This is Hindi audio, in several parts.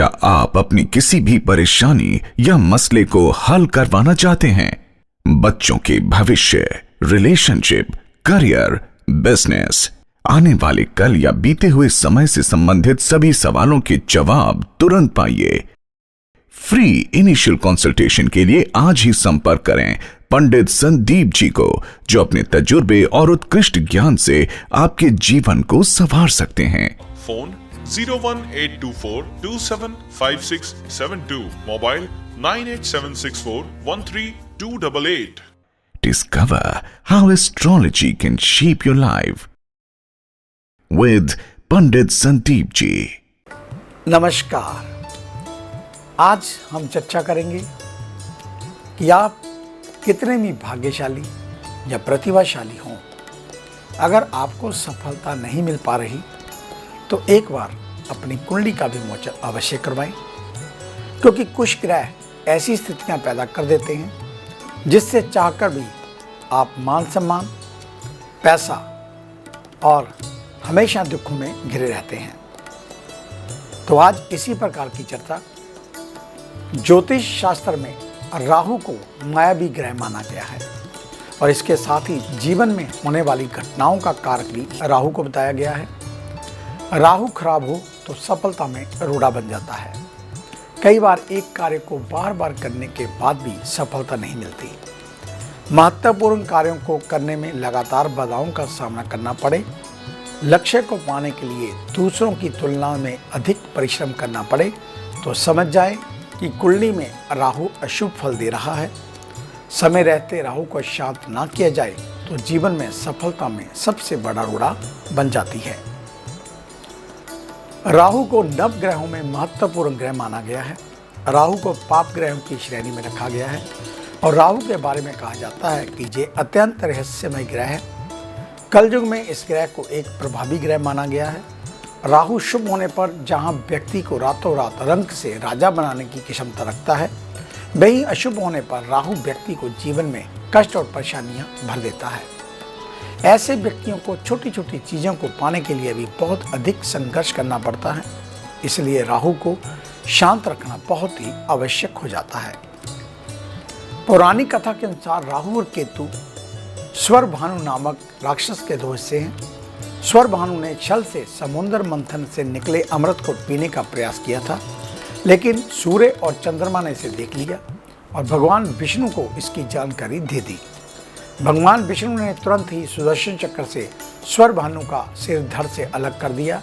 क्या आप अपनी किसी भी परेशानी या मसले को हल करवाना चाहते हैं? बच्चों के भविष्य, रिलेशनशिप, करियर, बिजनेस, आने वाले कल या बीते हुए समय से संबंधित सभी सवालों के जवाब तुरंत पाइए। फ्री इनिशियल कंसल्टेशन के लिए आज ही संपर्क करें पंडित संदीप जी को, जो अपने तजुर्बे और उत्कृष्ट ज्ञान से आपके जीवन को संवार सकते हैं। Phone 01824275672, mobile 9876413288। Discover how astrology can shape your life with पंडित संदीप जी। नमस्कार। आज हम चर्चा करेंगे कि आप कितने भी भाग्यशाली या प्रतिभाशाली हों, अगर आपको सफलता नहीं मिल पा रही तो एक बार अपनी कुंडली का विमोचन अवश्य करवाएं, क्योंकि कुछ ग्रह ऐसी स्थितियां पैदा कर देते हैं जिससे चाहकर भी आप मान सम्मान, पैसा और हमेशा दुखों में घिरे रहते हैं। तो आज इसी प्रकार की चर्चा। ज्योतिष शास्त्र में राहु को मायावी ग्रह माना गया है और इसके साथ ही जीवन में होने वाली घटनाओं का कारक भी राहु को बताया गया है। राहु खराब हो तो सफलता में रोड़ा बन जाता है। कई बार एक कार्य को बार बार करने के बाद भी सफलता नहीं मिलती। महत्वपूर्ण कार्यों को करने में लगातार बाधाओं का सामना करना पड़े, लक्ष्य को पाने के लिए दूसरों की तुलना में अधिक परिश्रम करना पड़े, तो समझ जाए कि कुंडली में राहु अशुभ फल दे रहा है। समय रहते राहु को शांत ना किया जाए तो जीवन में सफलता में सबसे बड़ा रोड़ा बन जाती है। राहु को नव ग्रहों में महत्वपूर्ण ग्रह माना गया है। राहु को पाप ग्रहों की श्रेणी में रखा गया है और राहु के बारे में कहा जाता है कि ये अत्यंत रहस्यमय ग्रह है। कलयुग में इस ग्रह को एक प्रभावी ग्रह माना गया है। राहु शुभ होने पर जहां व्यक्ति को रातों रात रंग से राजा बनाने की क्षमता रखता है, वहीं अशुभ होने पर राहु व्यक्ति को जीवन में कष्ट और परेशानियां भर देता है। ऐसे व्यक्तियों को छोटी छोटी चीज़ों को पाने के लिए भी बहुत अधिक संघर्ष करना पड़ता है, इसलिए राहु को शांत रखना बहुत ही आवश्यक हो जाता है। पौराणिक कथा के अनुसार राहु और केतु स्वर भानु नामक राक्षस के दो हिस्से हैं। स्वर भानु ने छल से समुद्र मंथन से निकले अमृत को पीने का प्रयास किया था, लेकिन सूर्य और चंद्रमा ने इसे देख लिया और भगवान विष्णु को इसकी जानकारी दे दी। भगवान विष्णु ने तुरंत ही सुदर्शन चक्र से स्वर भानु का सिर धड़ से अलग कर दिया,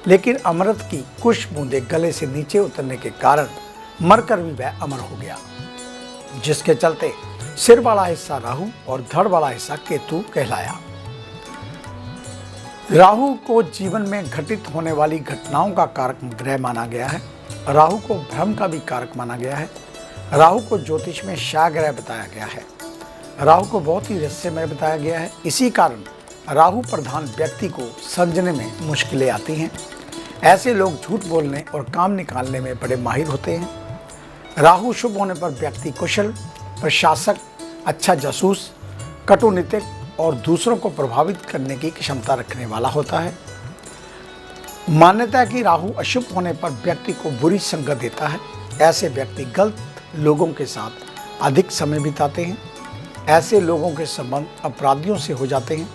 लेकिन अमृत की कुछ बूंदें गले से नीचे उतरने के कारण मरकर भी वह अमर हो गया, जिसके चलते सिर वाला हिस्सा राहु और धड़ वाला हिस्सा केतु कहलाया। राहु को जीवन में घटित होने वाली घटनाओं का कारक ग्रह माना गया है। राहु को भ्रम का भी कारक माना गया है। राहु को ज्योतिष में शाह ग्रह बताया गया है। राहु को बहुत ही रहस्यमय बताया गया है। इसी कारण राहु प्रधान व्यक्ति को समझने में मुश्किलें आती हैं। ऐसे लोग झूठ बोलने और काम निकालने में बड़े माहिर होते हैं। राहु शुभ होने पर व्यक्ति कुशल, प्रशासक, अच्छा जासूस, कटुनीतिक और दूसरों को प्रभावित करने की क्षमता रखने वाला होता है। मान्यता है कि राहु अशुभ होने पर व्यक्ति को बुरी संगत देता है। ऐसे व्यक्ति गलत लोगों के साथ अधिक समय बिताते हैं। ऐसे लोगों के संबंध अपराधियों से हो जाते हैं।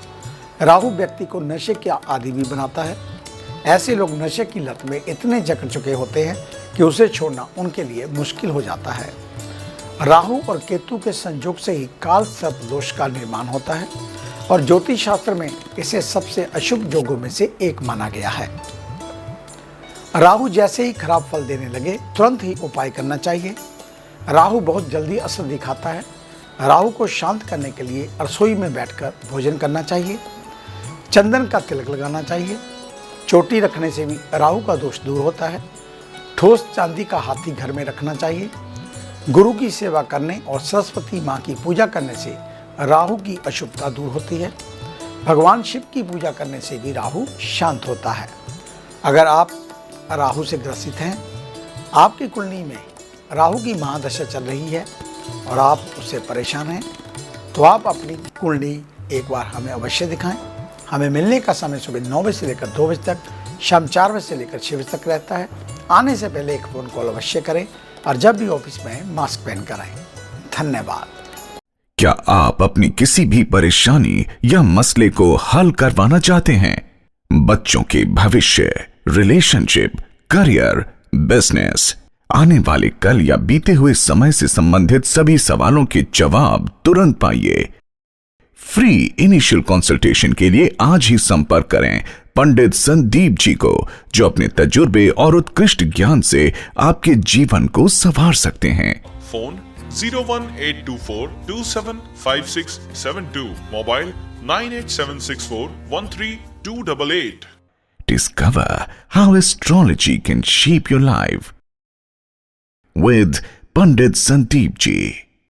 राहु व्यक्ति को नशे के आदी भी बनाता है। ऐसे लोग नशे की लत में इतने जकड़ चुके होते हैं कि उसे छोड़ना उनके लिए मुश्किल हो जाता है। राहु और केतु के संयोग से ही काल सर्प दोष का निर्माण होता है और ज्योतिष शास्त्र में इसे सबसे अशुभ योगों में से एक माना गया है। राहु जैसे ही खराब फल देने लगे, तुरंत ही उपाय करना चाहिए। राहु बहुत जल्दी असर दिखाता है। राहु को शांत करने के लिए रसोई में बैठकर भोजन करना चाहिए। चंदन का तिलक लगाना चाहिए। चोटी रखने से भी राहु का दोष दूर होता है। ठोस चांदी का हाथी घर में रखना चाहिए। गुरु की सेवा करने और सरस्वती माँ की पूजा करने से राहु की अशुभता दूर होती है। भगवान शिव की पूजा करने से भी राहु शांत होता है। अगर आप राहु से ग्रसित हैं, आपकी कुंडली में राहु की महादशा चल रही है और आप उससे परेशान हैं, तो आप अपनी कुंडली एक बार हमें अवश्य दिखाएं। हमें मिलने का समय सुबह 9 बजे से लेकर 2 बजे तक, शाम 4 बजे से लेकर 6 बजे तक रहता है। आने से पहले एक फ़ोन कॉल अवश्य करें और जब भी ऑफिस में मास्क पहनकर आएं। धन्यवाद। क्या आप अपनी किसी भी परेशानी या मसले को हल करवाना चाहते हैं? बच्चों के भविष्य, रिलेशनशिप, करियर, बिजनेस, आने वाले कल या बीते हुए समय से संबंधित सभी सवालों के जवाब तुरंत पाइए। फ्री इनिशियल कंसल्टेशन के लिए आज ही संपर्क करें पंडित संदीप जी को, जो अपने तजुर्बे और उत्कृष्ट ज्ञान से आपके जीवन को संवार सकते हैं। Phone 01824275672, mobile 9876413288। Discover how astrology can shape your life with Pandit Sandeep Ji.